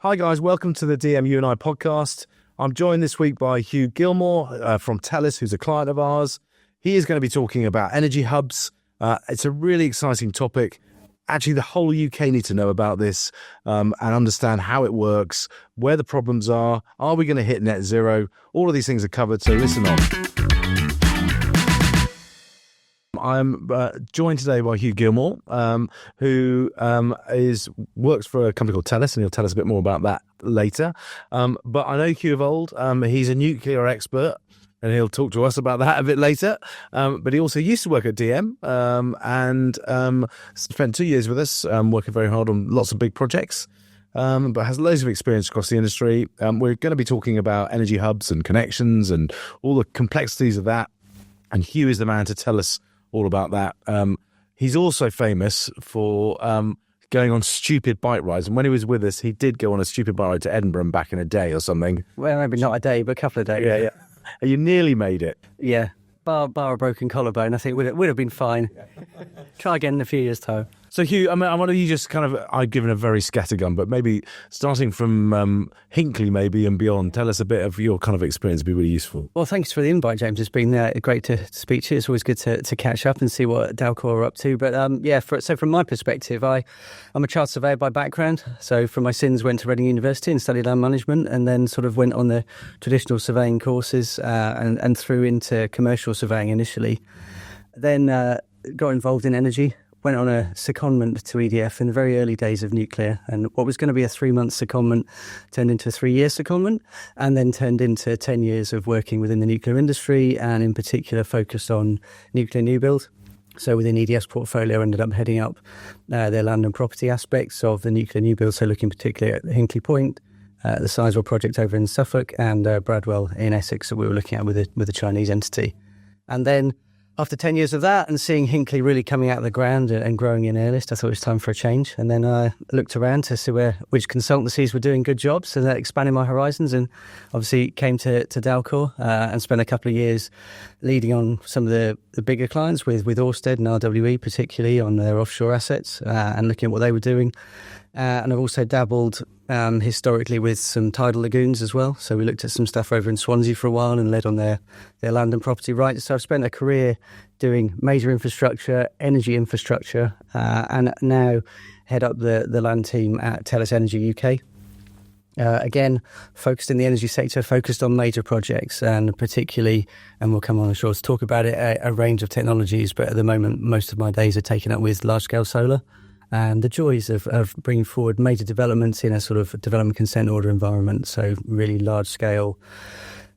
Hi guys, welcome to the DMU&I podcast. I'm joined this week by Hugh Gilmour from Telis, who's a client of ours. He is going to be talking about energy hubs. It's a really exciting topic. Actually, the whole UK need to know about this and understand how it works, where the problems are we going to hit net zero? All of these things are covered, so listen on. I'm joined today by Hugh Gilmour, who works for a company called Telis, and he'll tell us a bit more about that later. But I know Hugh of old. He's a nuclear expert, and he'll talk to us about that a bit later. But he also used to work at DM and spent 2 years with us, working very hard on lots of big projects, but has loads of experience across the industry. We're going to be talking about energy hubs and connections and all the complexities of that. And Hugh is the man to tell us all about that. He's also famous for going on stupid bike rides. And when he was with us, he did go on a stupid bike ride to Edinburgh back in a day or something. Well, maybe not a day, but a couple of days. Yeah. And you nearly made it. Yeah. Bar a broken collarbone, I think would have been fine. Try again in a few years' time. So Hugh, I want you just I've given a very scattergun, but maybe starting from Hinckley maybe and beyond, tell us a bit of your kind of experience. Would be really useful. Well, thanks for the invite, James. It's been great to speak to you. It's always good to catch up and see what Dalcour are up to. But so from my perspective, I'm a chartered surveyor by background. So from my sins, went to Reading University and studied land management, and then sort of went on the traditional surveying courses and through into commercial surveying initially. Then got involved in energy. Went on a secondment to EDF in the very early days of nuclear, and what was going to be a 3-month secondment turned into a 3-year secondment, and then turned into 10 years of working within the nuclear industry, and in particular focused on nuclear new build. So within EDF's portfolio, ended up heading up their land and property aspects of the nuclear new build, so looking particularly at Hinkley Point, the Sizewell project over in Suffolk, and Bradwell in Essex that we were looking at with a Chinese entity. And then after 10 years of that and seeing Hinkley really coming out of the ground and growing in earnest, I thought it was time for a change. And then I looked around to see which consultancies were doing good jobs, and that expanded my horizons, and obviously came to Dalcour and spent a couple of years leading on some of the bigger clients with Ørsted and RWE, particularly on their offshore assets and looking at what they were doing. And I've also dabbled historically with some tidal lagoons as well. So we looked at some stuff over in Swansea for a while and led on their land and property rights. So I've spent a career doing major infrastructure, energy infrastructure, and now head up the land team at Telis Energy UK. Again, focused in the energy sector, focused on major projects, and particularly, and we'll come on, I'm sure, to talk about it, a range of technologies. But at the moment, most of my days are taken up with large-scale solar. And the joys of bringing forward major developments in a sort of development consent order environment, so really large scale,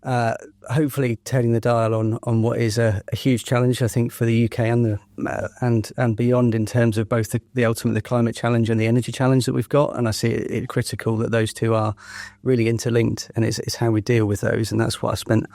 hopefully turning the dial on what is a huge challenge, I think, for the UK and beyond in terms of both the climate challenge and the energy challenge that we've got. And I see it critical that those two are really interlinked, and it's how we deal with those. And that's what I spent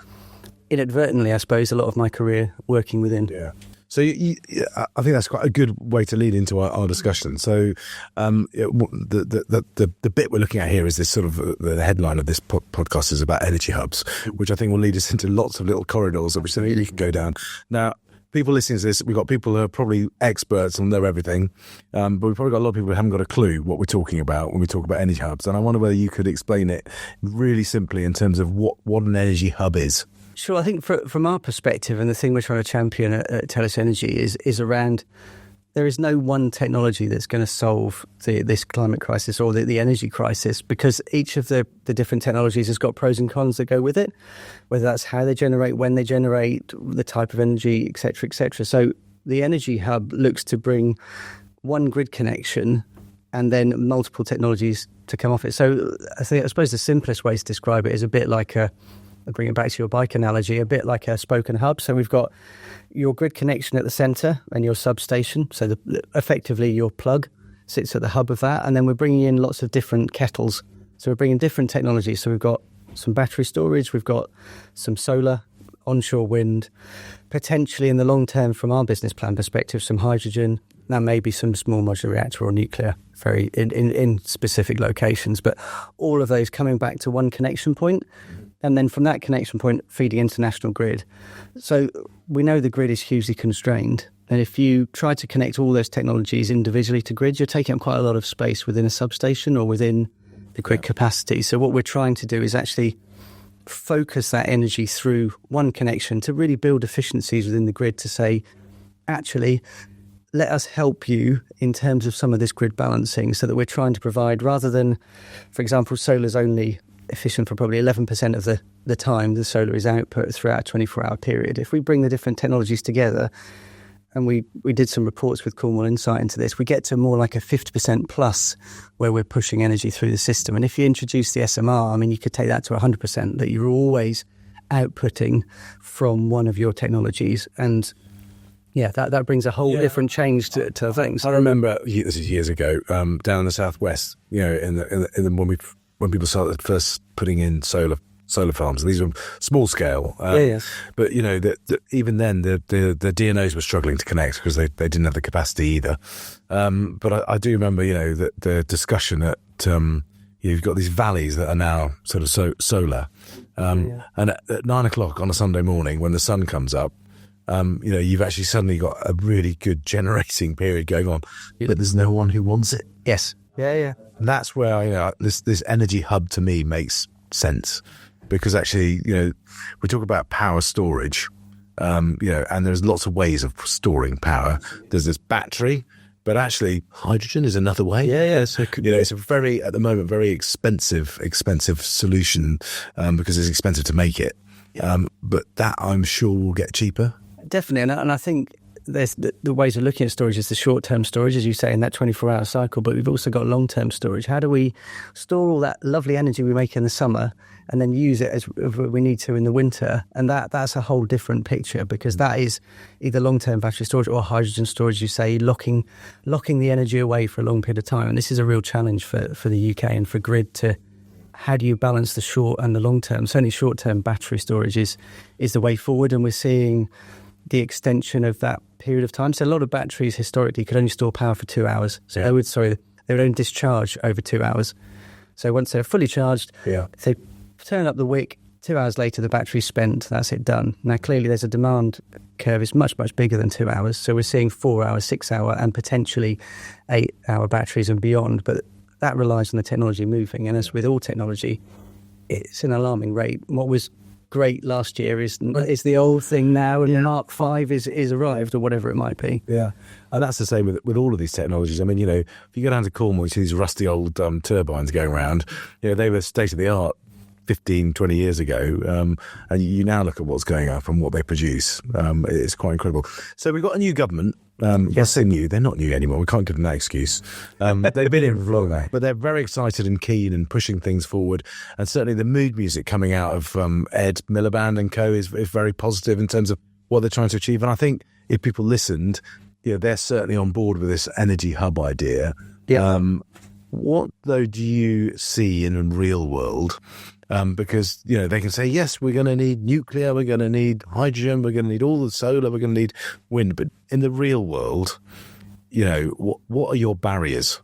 inadvertently, I suppose, a lot of my career working within. Yeah. So I think that's quite a good way to lead into our discussion. So the bit we're looking at here is this sort of the headline of this podcast is about energy hubs, which I think will lead us into lots of little corridors of which you can go down. Now, people listening to this, we've got people who are probably experts and know everything, but we've probably got a lot of people who haven't got a clue what we're talking about when we talk about energy hubs. And I wonder whether you could explain it really simply in terms of what an energy hub is. Sure. I think from our perspective, and the thing we're trying to champion at Telis Energy is around, there is no one technology that's going to solve this climate crisis or the energy crisis, because each of the different technologies has got pros and cons that go with it, whether that's how they generate, when they generate, the type of energy, et cetera, et cetera. So the energy hub looks to bring one grid connection and then multiple technologies to come off it. So I suppose the simplest way to describe it is a bit like I'll bring it back to your bike analogy, a bit like a spoke and hub. So we've got your grid connection at the centre and your substation. So effectively your plug sits at the hub of that. And then we're bringing in lots of different kettles. So we're bringing different technologies. So we've got some battery storage, we've got some solar, onshore wind, potentially in the long term from our business plan perspective, some hydrogen, now maybe some small modular reactor or nuclear, very in specific locations. But all of those coming back to one connection point. And then from that connection point, feeding into national grid. So we know the grid is hugely constrained. And if you try to connect all those technologies individually to grid, you're taking up quite a lot of space within a substation or within the grid capacity. So what we're trying to do is actually focus that energy through one connection to really build efficiencies within the grid to say, actually, let us help you in terms of some of this grid balancing, so that we're trying to provide, rather than, for example, solar's only efficient for probably 11% of the time the solar is output throughout a 24-hour period. If we bring the different technologies together, and we did some reports with Cornwall Insight into this, we get to more like a 50% plus where we're pushing energy through the system. And if you introduce the SMR, I mean, you could take that to 100%, that you're always outputting from one of your technologies. And yeah, that brings a whole different change to things. I remember this is years ago, down in the southwest, in the when people started first putting in solar farms. These were small scale, but even then the DNOs were struggling to connect because they didn't have the capacity either. But I do remember, that the discussion that you've got these valleys that are now sort of solar, and at 9 o'clock on a Sunday morning when the sun comes up, you've actually suddenly got a really good generating period going on, but there's no one who wants it. Yes. Yeah. And that's where this energy hub to me makes sense, because actually, we talk about power storage, and there's lots of ways of storing power. There's this battery, but actually hydrogen is another way. Yeah. So it's a very, at the moment, very expensive solution, because it's expensive to make it. But that I'm sure will get cheaper. Definitely, and I think there's the ways of looking at storage is the short-term storage, as you say, in that 24-hour cycle, but we've also got long-term storage. How do we store all that lovely energy we make in the summer and then use it as we need to in the winter? And that's a whole different picture, because that is either long-term battery storage or hydrogen storage, you say, locking the energy away for a long period of time. And this is a real challenge for the UK and for grid to, how do you balance the short and the long term? Certainly short-term battery storage is the way forward, and we're seeing the extension of that period of time. So a lot of batteries historically could only store power for 2 hours. So they would only discharge over 2 hours. So once they're fully charged, if they turn up the wick, 2 hours later the battery's spent, that's it, done. Now clearly there's a demand curve is much, much bigger than 2 hours. So we're seeing 4 hour, 6 hour and potentially 8 hour batteries and beyond. But that relies on the technology moving. And as with all technology, it's an alarming rate. What was great last year is the old thing now, and Mark 5 is arrived, or whatever it might be. Yeah, and that's the same with all of these technologies. I mean, if you go down to Cornwall, you see these rusty old turbines going around. They were state of the art 15, 20 years ago, and you now look at what's going up and what they produce. It's quite incredible. So we've got a new government. Yes, they're new. They're not new anymore. We can't give them that excuse. They've been in for long now, but they're very excited and keen and pushing things forward. And certainly the mood music coming out of Ed Miliband and co is very positive in terms of what they're trying to achieve. And I think if people listened, they're certainly on board with this energy hub idea. Yeah. What though do you see in a real world? Because they can say, yes, we're going to need nuclear, we're going to need hydrogen, we're going to need all the solar, we're going to need wind. But in the real world, what are your barriers?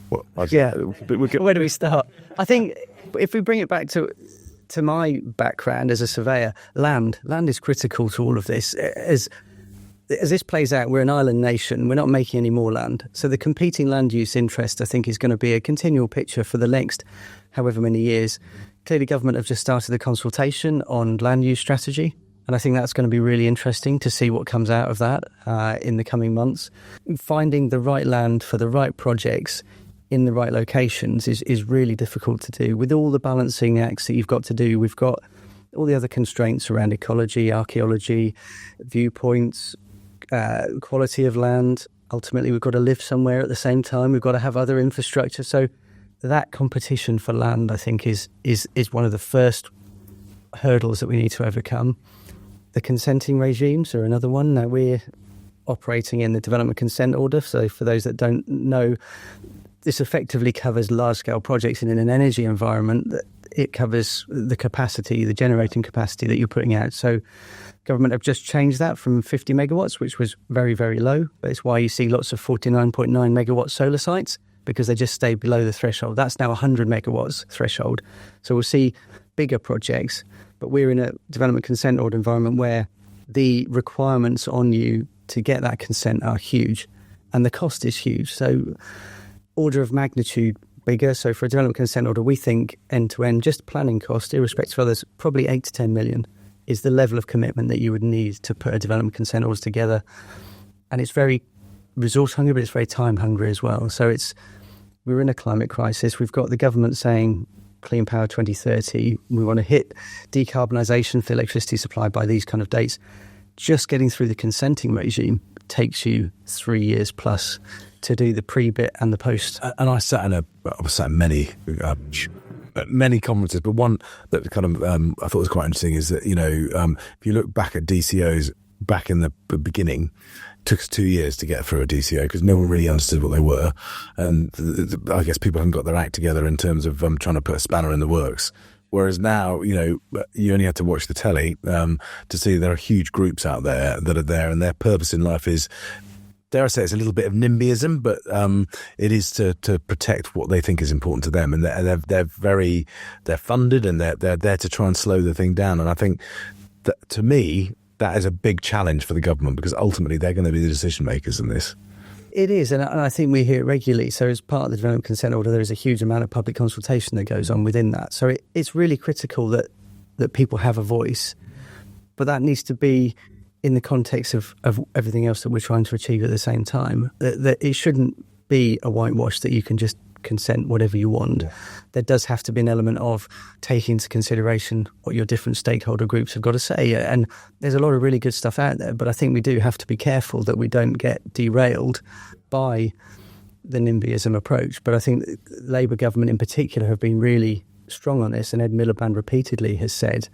Where do we start? I think if we bring it back to my background as a surveyor, land is critical to all of this. As this plays out, we're an island nation. We're not making any more land. So the competing land use interest, I think, is going to be a continual picture for the next however many years. Clearly, government have just started the consultation on land use strategy, and I think that's going to be really interesting to see what comes out of that in the coming months. Finding the right land for the right projects in the right locations is really difficult to do. With all the balancing acts that you've got to do, we've got all the other constraints around ecology, archaeology, viewpoints, quality of land. Ultimately, we've got to live somewhere at the same time. We've got to have other infrastructure. So that competition for land, I think, is one of the first hurdles that we need to overcome. The consenting regimes are another one. Now, we're operating in the development consent order. So for those that don't know, this effectively covers large-scale projects in an energy environment. It covers the capacity, the generating capacity that you're putting out. So government have just changed that from 50 megawatts, which was very, very low. But it's why you see lots of 49.9 megawatt solar sites, because they just stay below the threshold. That's now 100 megawatts threshold. So we'll see bigger projects, but we're in a development consent order environment where the requirements on you to get that consent are huge, and the cost is huge. So order of magnitude bigger. So for a development consent order, we think end-to-end, just planning cost, irrespective of others, probably 8 to 10 million is the level of commitment that you would need to put a development consent order together. And it's very resource hungry, but it's very time hungry as well. So we're in a climate crisis. We've got the government saying clean power 2030. We want to hit decarbonisation for electricity supply by these kind of dates. Just getting through the consenting regime takes you 3 years plus to do the pre-bit and the post. And I sat in many conferences, but one that kind of I thought was quite interesting is that, if you look back at DCOs back in the beginning, it took us 2 years to get through a DCO because no one really understood what they were. And I guess people haven't got their act together in terms of trying to put a spanner in the works. Whereas now, you only have to watch the telly to see there are huge groups out there that are there, and their purpose in life is, dare I say, it's a little bit of NIMBYism, but it is to protect what they think is important to them, and they're funded, and they're there to try and slow the thing down. And I think that, to me, that is a big challenge for the government, because ultimately they're going to be the decision makers in this. It is, and I think we hear it regularly. So as part of the development consent order, there is a huge amount of public consultation that goes on within that. So it's really critical that people have a voice, but that needs to be in the context of everything else that we're trying to achieve at the same time. That it shouldn't be a whitewash that you can just consent whatever you want. Yeah. There does have to be an element of taking into consideration what your different stakeholder groups have got to say. And there's a lot of really good stuff out there, but I think we do have to be careful that we don't get derailed by the NIMBYism approach. But I think Labour government in particular have been really strong on this, and Ed Miliband repeatedly has said,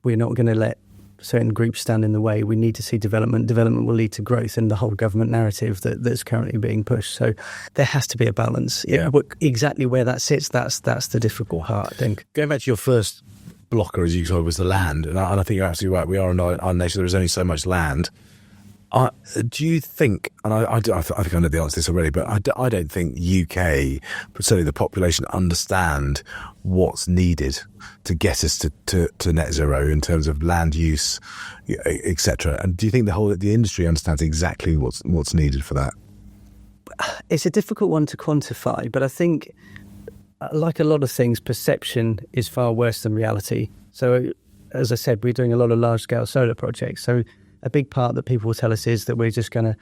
we're not going to let certain groups stand in the way. We need to see development. Development will lead to growth, in the whole government narrative that's currently being pushed. So there has to be a balance. Yeah. Exactly where that sits, that's the difficult part, I think. Going back to your first blocker, as you said, was the land. And I think you're absolutely right. We are in our nation. There is only so much land. Do you think, and I think I know the answer to this already, but I don't think UK, certainly the population, understand what's needed to get us to net zero in terms of land use, etc. And do you think the industry understands exactly what's needed for that? It's a difficult one to quantify, but I think, like a lot of things, perception is far worse than reality. So, as I said, we're doing a lot of large-scale solar projects. So a big part that people will tell us is that we're just going to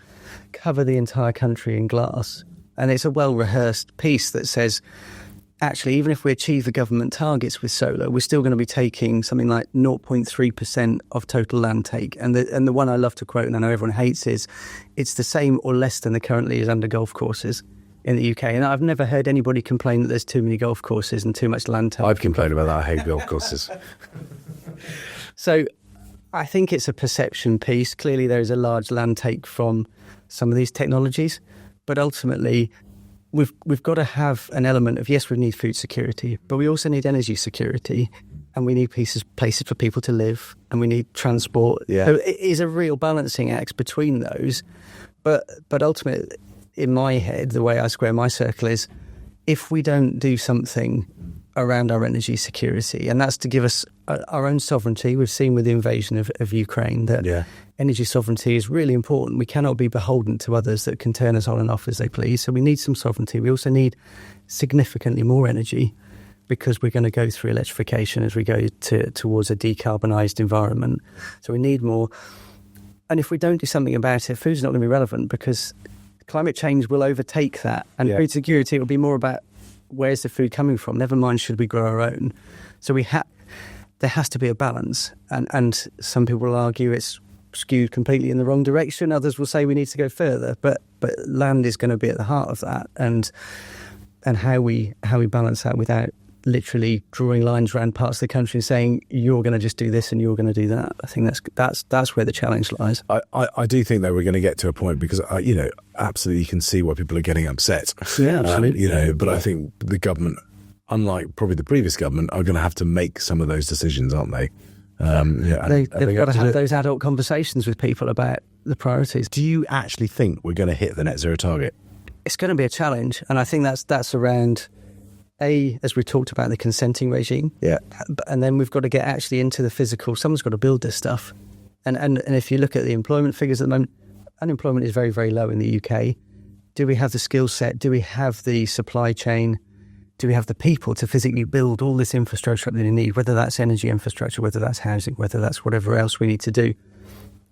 cover the entire country in glass. And it's a well-rehearsed piece that says, actually, even if we achieve the government targets with solar, we're still going to be taking something like 0.3% of total land take. And the one I love to quote, and I know everyone hates, is it's the same or less than there currently is under golf courses in the UK. And I've never heard anybody complain that there's too many golf courses and too much land take. I've complained about that. I hate golf courses. So I think it's a perception piece. Clearly, there is a large land take from some of these technologies, but ultimately, we've got to have an element of, yes, we need food security, but we also need energy security, and we need places for people to live, and we need transport. Yeah. So it is a real balancing act between those. But ultimately, in my head, the way I square my circle is, if we don't do something around our energy security, and that's to give us our own sovereignty. We've seen with the invasion of Ukraine that energy sovereignty is really important. We cannot be beholden to others that can turn us on and off as they please. So we need some sovereignty. We also need significantly more energy, because we're going to go through electrification as we go towards a decarbonised environment. So we need more. And if we don't do something about it, food's not going to be relevant, because climate change will overtake that. And food security will be more about, where's the food coming from? Never mind, should we grow our own? So there has to be a balance. And some people will argue it's skewed completely in the wrong direction. Others will say we need to go further. But land is going to be at the heart of that. And how we balance that without literally drawing lines around parts of the country and saying, you're going to just do this and you're going to do that. I think that's where the challenge lies. I do think that we're going to get to a point, because absolutely you can see why people are getting upset. Yeah, absolutely. But I think the government, unlike probably the previous government, are going to have to make some of those decisions, aren't they? They've got to have those adult conversations with people about the priorities. Do you actually think we're going to hit the net zero target? It's going to be a challenge, and I think that's around, as we talked about, the consenting regime. Yeah. And then we've got to get actually into the physical. Someone's got to build this stuff. And if you look at the employment figures at the moment, unemployment is very, very low in the UK. Do we have the skill set? Do we have the supply chain? do we have the people to physically build all this infrastructure that we need, whether that's energy infrastructure, whether that's housing, whether that's whatever else we need to do.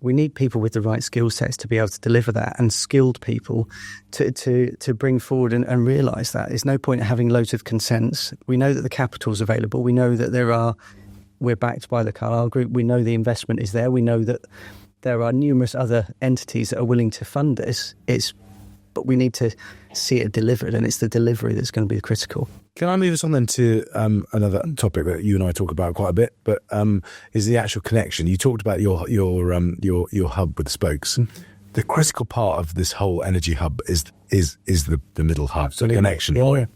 We need people with the right skill sets to be able to deliver that, and skilled people to bring forward and realise that. There's no point in having loads of consents. We know that the capital's available. We know that we're backed by the Carlyle Group. We know the investment is there. We know that there are numerous other entities that are willing to fund this. But we need to see it delivered, and it's the delivery that's going to be critical. Can I move us on then to another topic that you and I talk about quite a bit, but is the actual connection. You talked about your hub with the spokes. The critical part of this whole energy hub is the middle hub, the connection,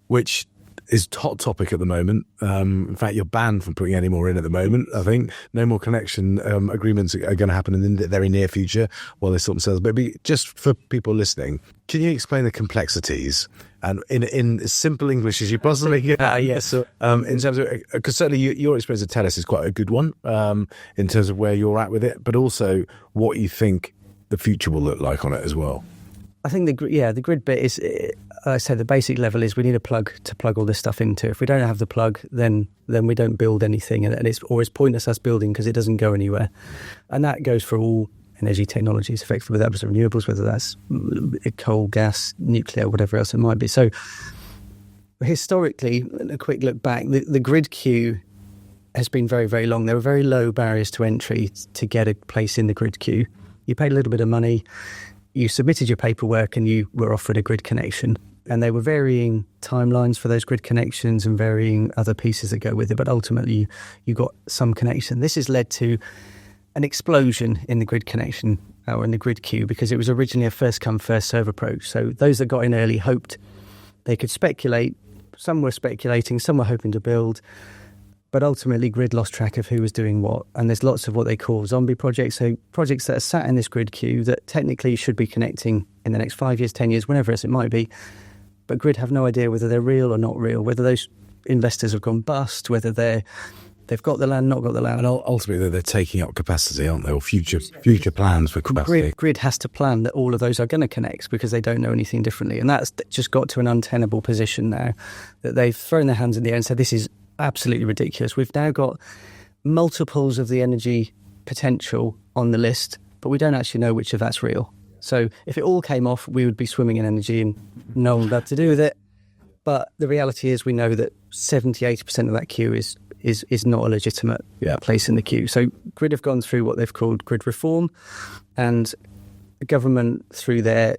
which is hot topic at the moment. In fact, you're banned from putting any more in at the moment. I think no more connection agreements are going to happen in the very near future while they sort themselves. But just for people listening, can you explain the complexities and in as simple English as you possibly can? Yes. So, in terms of, because certainly your experience at Telis is quite a good one in terms of where you're at with it, but also what you think the future will look like on it as well. I think the grid bit is, I say the basic level is we need a plug to plug all this stuff into. If we don't have the plug, then we don't build anything, and it's always pointless us building because it doesn't go anywhere. And that goes for all energy technologies, effectively, whether that's renewables, whether that's coal, gas, nuclear, whatever else it might be. So historically, a quick look back, the grid queue has been very, very long. There were very low barriers to entry to get a place in the grid queue. You paid a little bit of money, you submitted your paperwork, and you were offered a grid connection. And there were varying timelines for those grid connections and varying other pieces that go with it. But ultimately, you got some connection. This has led to an explosion in the grid connection or in the grid queue, because it was originally a first come, first serve approach. So those that got in early hoped they could speculate. Some were speculating, some were hoping to build. But ultimately, grid lost track of who was doing what. And there's lots of what they call zombie projects. So projects that are sat in this grid queue that technically should be connecting in the next 5 years, 10 years, whenever else it might be. But grid have no idea whether they're real or not real, whether those investors have gone bust, whether they've got the land, not got the land. And ultimately, they're taking up capacity, aren't they? Or future plans for capacity. Grid has to plan that all of those are going to connect, because they don't know anything differently. And that's just got to an untenable position now, that they've thrown their hands in the air and said, this is absolutely ridiculous. We've now got multiples of the energy potential on the list, but we don't actually know which of that's real. So if it all came off, we would be swimming in energy and no one would have to do with it. But the reality is we know that 70-80% of that queue is not a legitimate place in the queue. So grid have gone through what they've called grid reform, and the government, through their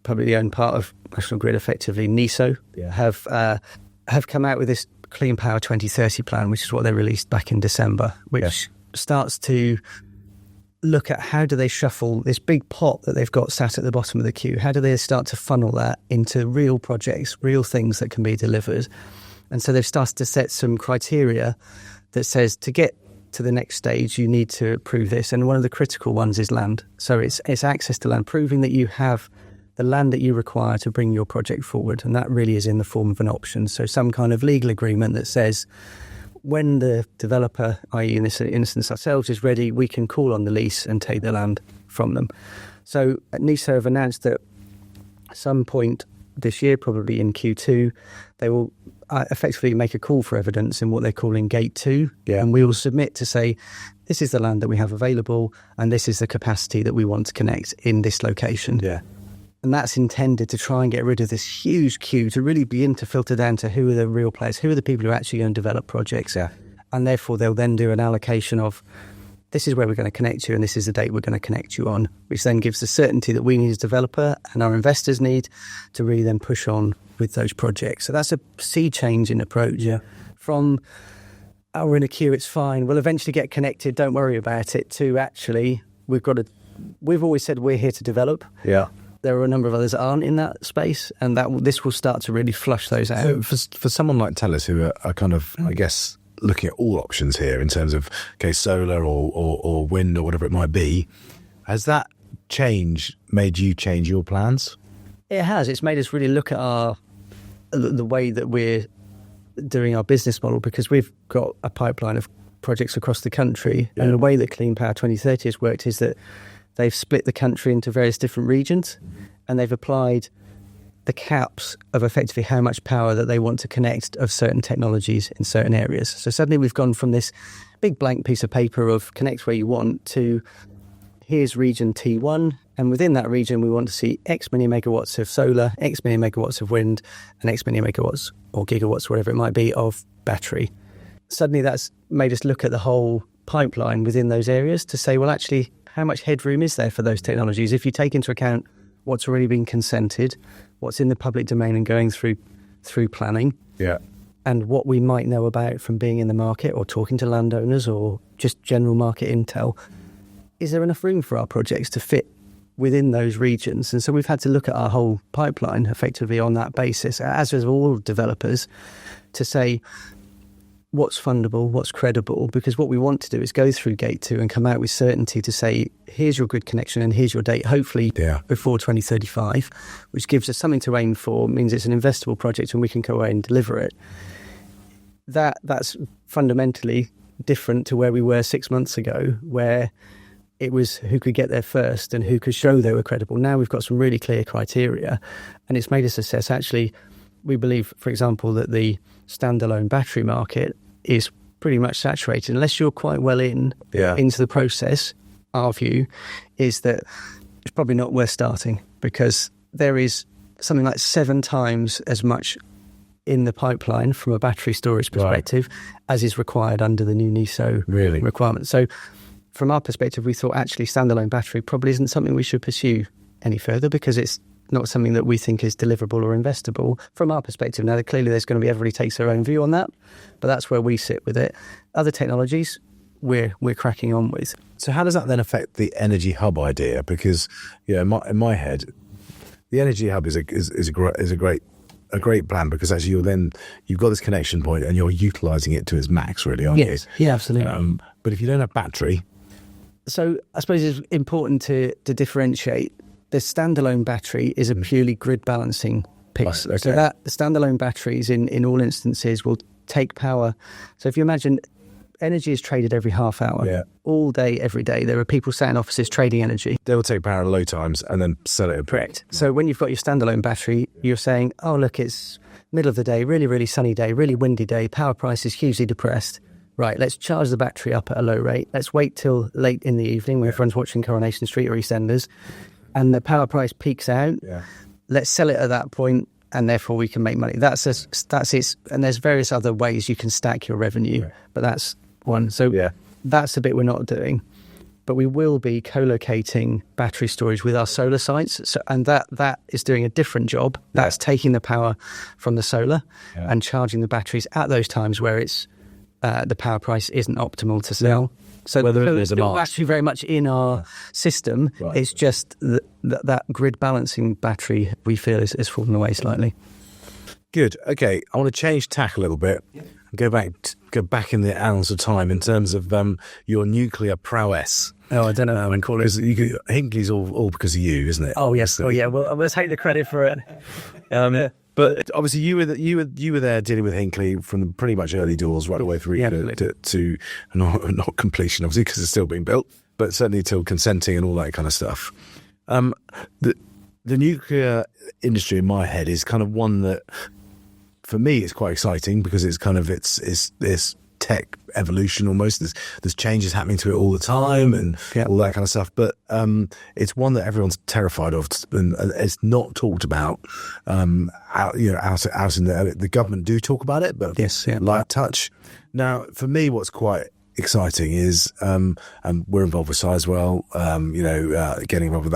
publicly owned part of National Grid, effectively NESO, have come out with this Clean Power 2030 plan, which is what they released back in December, which starts to look at how do they shuffle this big pot that they've got sat at the bottom of the queue. How do they start to funnel that into real projects, real things that can be delivered? And so they've started to set some criteria that says to get to the next stage, you need to prove this. And one of the critical ones is land. So it's access to land, proving that you have the land that you require to bring your project forward. And that really is in the form of an option. So some kind of legal agreement that says when the developer, i.e. in this instance ourselves, is ready, we can call on the lease and take the land from them. So NESO have announced that at some point this year, probably in Q2, they will effectively make a call for evidence in what they're calling Gate 2. Yeah. And we will submit to say, this is the land that we have available and this is the capacity that we want to connect in this location. Yeah. And that's intended to try and get rid of this huge queue, to really begin to filter down to who are the real players, who are the people who are actually going to develop projects. Yeah. And therefore, they'll then do an allocation of, this is where we're going to connect you and this is the date we're going to connect you on, which then gives the certainty that we need as a developer and our investors need to really then push on with those projects. So that's a sea change in approach. Yeah. From, oh, we're in a queue, it's fine, we'll eventually get connected, don't worry about it, to actually, we've always said we're here to develop. Yeah. There are a number of others that aren't in that space, and this will start to really flush those out. So for someone like Telis, who are kind of, I guess, looking at all options here in terms of, okay, solar or wind or whatever it might be, has that change made you change your plans? It has. It's made us really look at the way that we're doing our business model, because we've got a pipeline of projects across the country, and the way that Clean Power 2030 has worked is that they've split the country into various different regions, and they've applied the caps of effectively how much power that they want to connect of certain technologies in certain areas. So suddenly we've gone from this big blank piece of paper of connect where you want to here's region T1, and within that region we want to see X many megawatts of solar, X many megawatts of wind, and X many megawatts or gigawatts, whatever it might be, of battery. Suddenly that's made us look at the whole pipeline within those areas to say, well, actually, how much headroom is there for those technologies? If you take into account what's already been consented, what's in the public domain and going through planning, and what we might know about from being in the market or talking to landowners or just general market intel, is there enough room for our projects to fit within those regions? And so we've had to look at our whole pipeline effectively on that basis, as with all developers, to say what's fundable, what's credible, because what we want to do is go through Gate 2 and come out with certainty to say, here's your grid connection and here's your date, hopefully before 2035, which gives us something to aim for, means it's an investable project and we can go away and deliver it. That's fundamentally different to where we were 6 months ago, where it was who could get there first and who could show they were credible. Now we've got some really clear criteria, and it's made us assess, actually, we believe, for example, that the standalone battery market is pretty much saturated. Unless you're quite well into the process, our view is that it's probably not worth starting, because there is something like 7 times as much in the pipeline from a battery storage perspective as is required under the new NESO requirement. So from our perspective, we thought actually standalone battery probably isn't something we should pursue any further, because it's not something that we think is deliverable or investable from our perspective. Now, clearly there's going to be, everybody takes their own view on that, but that's where we sit with it. Other technologies, we're cracking on with. So how does that then affect the energy hub idea? Because in my head, the energy hub is a great plan, because actually you've got this connection point and you're utilising it to its max, really, aren't you? Yeah, absolutely. But if you don't have battery, so I suppose it's important to differentiate. The standalone battery is a purely grid balancing piece. Right, okay. So that the standalone batteries in all instances will take power. So if you imagine, energy is traded every half hour, all day, every day. There are people sat in offices trading energy. They will take power at low times and then sell it. Correct. So when you've got your standalone battery, you're saying, oh, look, it's middle of the day, really, really sunny day, really windy day, power price is hugely depressed. Right, let's charge the battery up at a low rate. Let's wait till late in the evening when everyone's watching Coronation Street or EastEnders, and the power price peaks out. Let's sell it at that point, and therefore we can make money. That's it. And there's various other ways you can stack your revenue, but that's one. So that's the bit we're not doing. But we will be co-locating battery storage with our solar sites. So, and that is doing a different job. That's taking the power from the solar and charging the batteries at those times where it's the power price isn't optimal to sell. So it's actually very much in our system. Right. It's just that grid balancing battery we feel is fallen away slightly. Good. Okay, I want to change tack a little bit and go back in the annals of time in terms of your nuclear prowess. Oh, I don't know how I call it. Hinkley's all because of you, isn't it? Oh yes. Oh yeah. Well, let's take the credit for it. But obviously, you were there dealing with Hinkley from pretty much early doors right the way through to not completion, obviously, because it's still being built, but certainly till consenting and all that kind of stuff. The nuclear industry in my head is kind of one that, for me, it's quite exciting because it's kind of it's this tech evolution almost. There's changes happening to it all the time and all that kind of stuff. But it's one that everyone's terrified of, and it's not talked about. Out in the government do talk about it, but light touch. Now, for me, what's quite exciting is, and we're involved with Sizewell, getting involved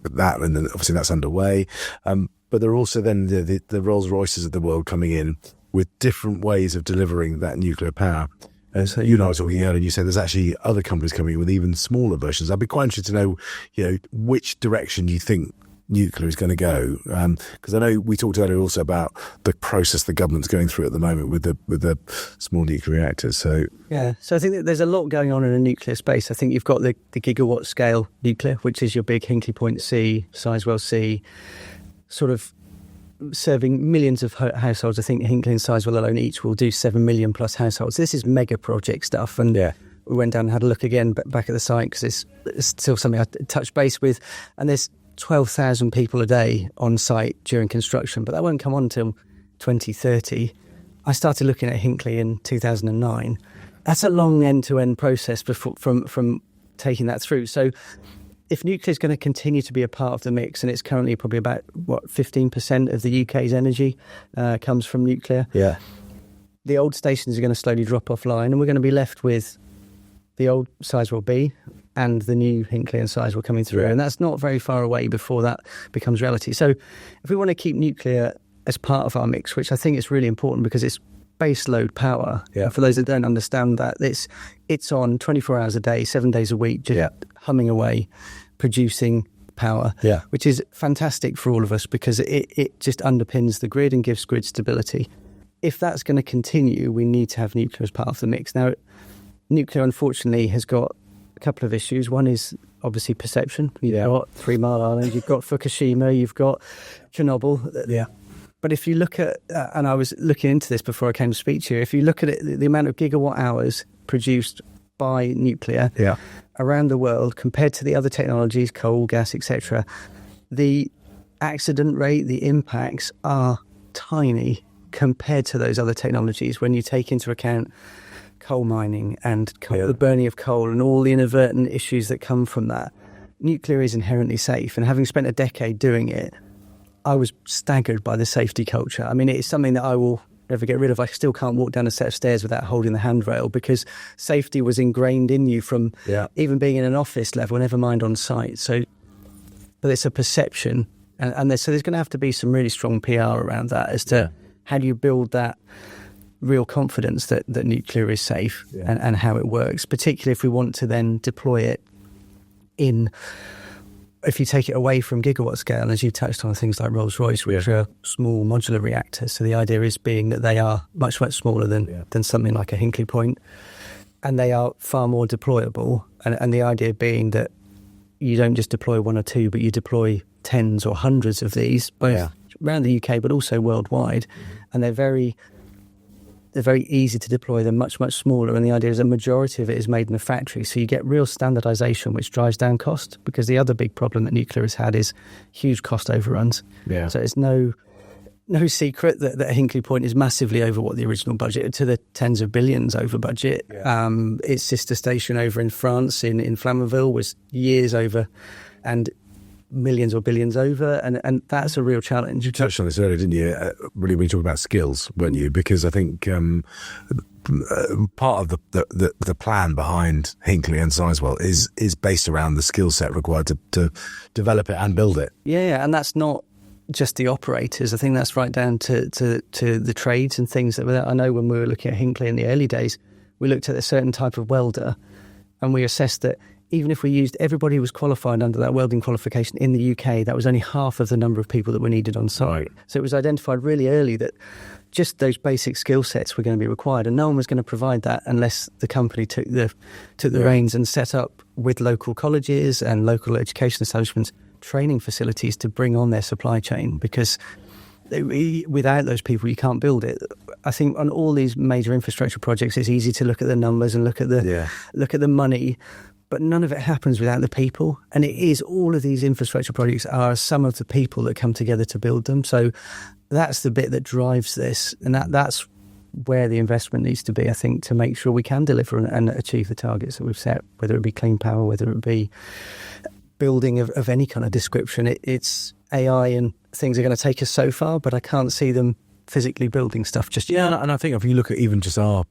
with that, and then obviously that's underway. But there are also then the Rolls Royces of the world coming in with different ways of delivering that nuclear power. So you and I were talking earlier, and you said there's actually other companies coming in with even smaller versions. I'd be quite interested to know, which direction you think nuclear is going to go, because I know we talked earlier also about the process the government's going through at the moment with the small nuclear reactors. So I think that there's a lot going on in a nuclear space. I think you've got the gigawatt scale nuclear, which is your big Hinkley Point C, Sizewell C, sort of serving millions of households. I think Hinkley and Sizewell alone each will do 7 million plus households. This is mega project stuff, and we went down and had a look again back at the site because it's still something I touched base with. And there's 12,000 people a day on site during construction, but that won't come on until 2030. I started looking at Hinkley in 2009. That's a long end-to-end process from taking that through. So if nuclear is going to continue to be a part of the mix, and it's currently probably about, 15% of the UK's energy comes from nuclear. Yeah. The old stations are going to slowly drop offline, and we're going to be left with the old Sizewell B and the new Hinkley and Sizewell coming through. Yeah. And that's not very far away before that becomes reality. So if we want to keep nuclear as part of our mix, which I think is really important because it's base load power. Yeah. And for those that don't understand that, it's on 24 hours a day, 7 days a week, just humming away, producing power, which is fantastic for all of us because it just underpins the grid and gives grid stability. If that's going to continue, we need to have nuclear as part of the mix. Now, nuclear, unfortunately, has got a couple of issues. One is obviously perception. You've got 3 Mile Island, you've got Fukushima, you've got Chernobyl. Yeah. But if you look at, and I was looking into this before I came to speak to you, if you look at it, the amount of gigawatt hours produced by nuclear around the world compared to the other technologies, coal, gas, etc., the accident rate, the impacts are tiny compared to those other technologies when you take into account coal mining and the burning of coal and all the inadvertent issues that come from that. Nuclear is inherently safe, and having spent a decade doing it, I was staggered by the safety culture. I mean, it's something that I will never get rid of. I still can't walk down a set of stairs without holding the handrail because safety was ingrained in you from even being in an office level, never mind on site. So, but it's a perception. And so there's going to have to be some really strong PR around that as to how do you build that real confidence that nuclear is safe and how it works, particularly if we want to then deploy it in... If you take it away from gigawatt scale, as you touched on, things like Rolls-Royce, which are small modular reactors. So the idea is being that they are much, much smaller than something like a Hinkley Point, and they are far more deployable. And the idea being that you don't just deploy one or two, but you deploy tens or hundreds of these, both around the UK, but also worldwide. And they're very easy to deploy. They're much, much smaller. And the idea is a majority of it is made in a factory. So you get real standardization, which drives down cost, because the other big problem that nuclear has had is huge cost overruns. Yeah. So it's no secret that Hinkley Point is massively over what the original budget, to the tens of billions over budget. Yeah. Its sister station over in France, in Flamanville, was years over, and millions or billions over, and that's a real challenge. You touched on this earlier, didn't you? Really, when you talk about skills, weren't you? Because I think part of the plan behind Hinkley and Sizewell is based around the skill set required to develop it and build it. Yeah, and that's not just the operators. I think that's right down to the trades and things that I know when we were looking at Hinkley in the early days, we looked at a certain type of welder, and we assessed that even if we used everybody who was qualified under that welding qualification in the UK, that was only half of the number of people that were needed on site. Right. So it was identified really early that just those basic skill sets were going to be required, and no one was going to provide that unless the company took the reins and set up with local colleges and local education establishments training facilities to bring on their supply chain, because without those people you can't build it. I think on all these major infrastructure projects it's easy to look at the numbers and look at the money, but none of it happens without the people. And it is, all of these infrastructure projects are some of the people that come together to build them. So that's the bit that drives this, and that's where the investment needs to be, I think, to make sure we can deliver and achieve the targets that we've set, whether it be clean power, whether it be building of any kind of description. It's AI and things are going to take us so far, but I can't see them physically building stuff just yet. Yeah, and I think if you look at even just our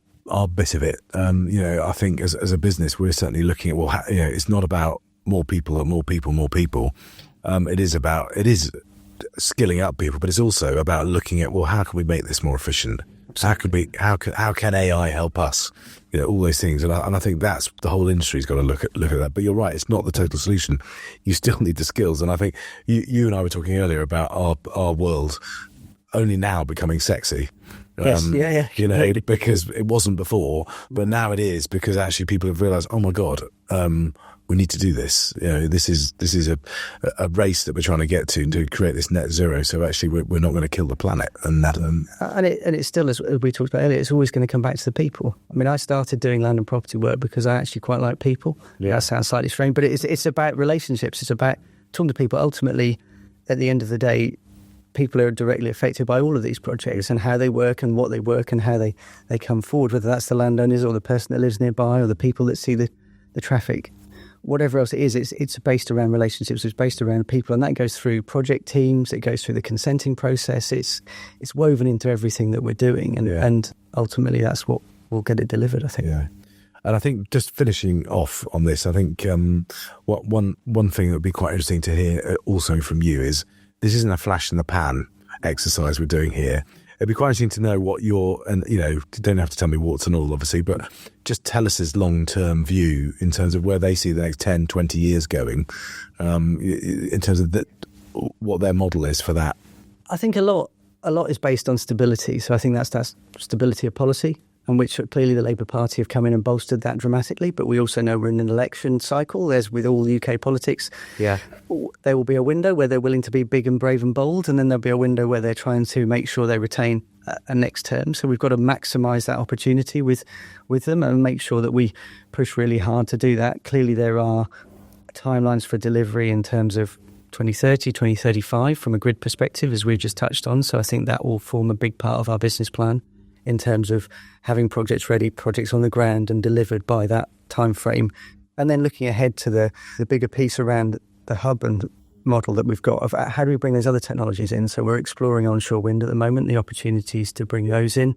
bit of it, I think as a business we're certainly looking at, it's not about more people. It is skilling up people, but it's also about looking at, how can we make this more efficient? How can AI help us? All those things, and I think that's the whole industry's got to look at that. But you're right, it's not the total solution. You still need the skills, and I think you and I were talking earlier about our world only now becoming sexy. Yes, because it wasn't before, but now it is, because actually people have realised, oh my God, we need to do this. This is a race that we're trying to get to create this net zero. So actually, we're not going to kill the planet, and that. And it's still, as we talked about earlier, it's always going to come back to the people. I mean, I started doing land and property work because I actually quite like people. Yeah. That sounds slightly strange, but it's about relationships. It's about talking to people, ultimately, at the end of the day, people are directly affected by all of these projects and how they work and what they work and how they come forward, whether that's the landowners or the person that lives nearby or the people that see the traffic. Whatever else it is, it's based around relationships, it's based around people, and that goes through project teams, it goes through the consenting process, it's woven into everything that we're doing, and ultimately that's what will get it delivered, I think. Yeah. And I think just finishing off on this, I think one thing that would be quite interesting to hear also from you is this isn't a flash in the pan exercise we're doing here. It'd be quite interesting to know what and you don't have to tell me warts and all, obviously, but just tell us his long-term view in terms of where they see the next 10, 20 years going, in terms of what their model is for that. I think a lot is based on stability. So I think that's stability of policy, and which clearly the Labour Party have come in and bolstered that dramatically. But we also know we're in an election cycle, as with all UK politics. Yeah, there will be a window where they're willing to be big and brave and bold, and then there'll be a window where they're trying to make sure they retain a next term. So we've got to maximise that opportunity with them and make sure that we push really hard to do that. Clearly there are timelines for delivery in terms of 2030, 2035 from a grid perspective, as we've just touched on. So I think that will form a big part of our business plan in terms of having projects ready, projects on the ground and delivered by that time frame. And then looking ahead to the bigger piece around the hub and model that we've got of how do we bring those other technologies in. So we're exploring onshore wind at the moment, the opportunities to bring those in.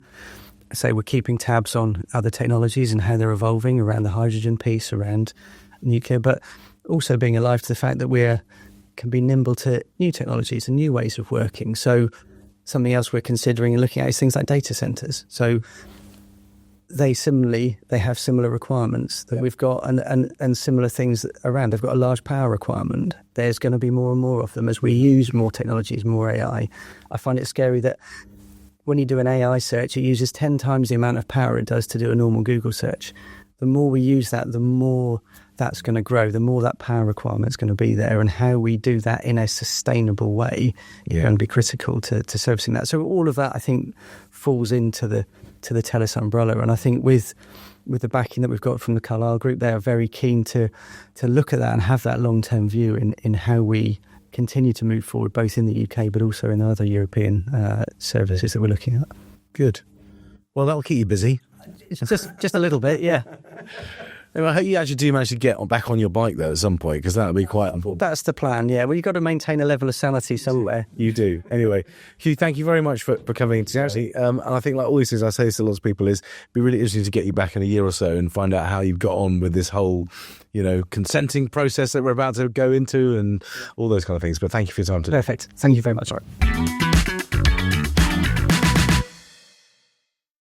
So we're keeping tabs on other technologies and how they're evolving around the hydrogen piece, around nuclear, but also being alive to the fact that we can be nimble to new technologies and new ways of working. So something else we're considering and looking at is things like data centres. So they have similar requirements that we've got and similar things around. They've got a large power requirement. There's going to be more and more of them as we use more technologies, more AI. I find it scary that when you do an AI search, it uses 10 times the amount of power it does to do a normal Google search. The more we use that, the more that's going to grow, the more that power requirement's going to be there, and how we do that in a sustainable way is going to be critical to servicing that. So all of that, I think, falls into the Telis umbrella, and I think with the backing that we've got from the Carlyle Group, they are very keen to look at that and have that long-term view in how we continue to move forward, both in the UK but also in other European services that we're looking at. Good. Well, that'll keep you busy. Just a little bit, yeah. I hope you actually do manage to get back on your bike though at some point, because that would be quite important. That's the plan, yeah. Well, you've got to maintain a level of sanity somewhere. You do. Anyway, Hugh, thank you very much for coming in today, actually. And I think, like all these things I say this to lots of people, is it'd be really interesting to get you back in a year or so and find out how you've got on with this whole, consenting process that we're about to go into and all those kind of things. But thank you for your time today. Perfect. Thank you very much. All right.